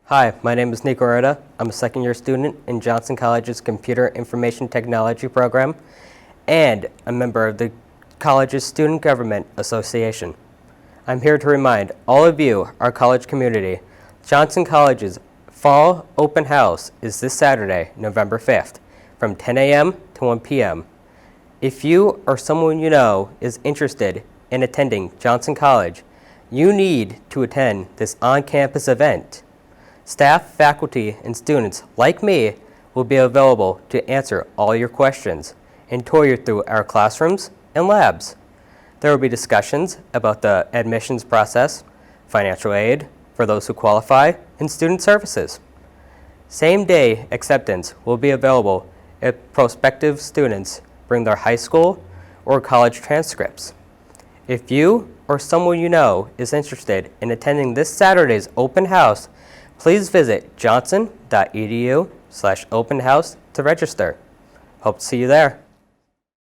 Hi, my name is Nico Urda. I'm a second-year student in Johnson College's Computer Information Technology program and a member of the college's Student Government Association. I'm here to remind all of you, our college community, Johnson College's Fall Open House is this Saturday, November 5th, from 10 a.m. to 1 p.m. If you or someone you know is interested in attending Johnson College, you need to attend this on-campus event. Staff, faculty, and students like me will be available to answer all your questions and tour you through our classrooms and labs. There will be discussions about the admissions process, financial aid for those who qualify, and student services. Same-day acceptance will be available if prospective students bring their high school or college transcripts. If you or someone you know is interested in attending this Saturday's open house, please visit johnson.edu/openhouse to register. Hope to see you there.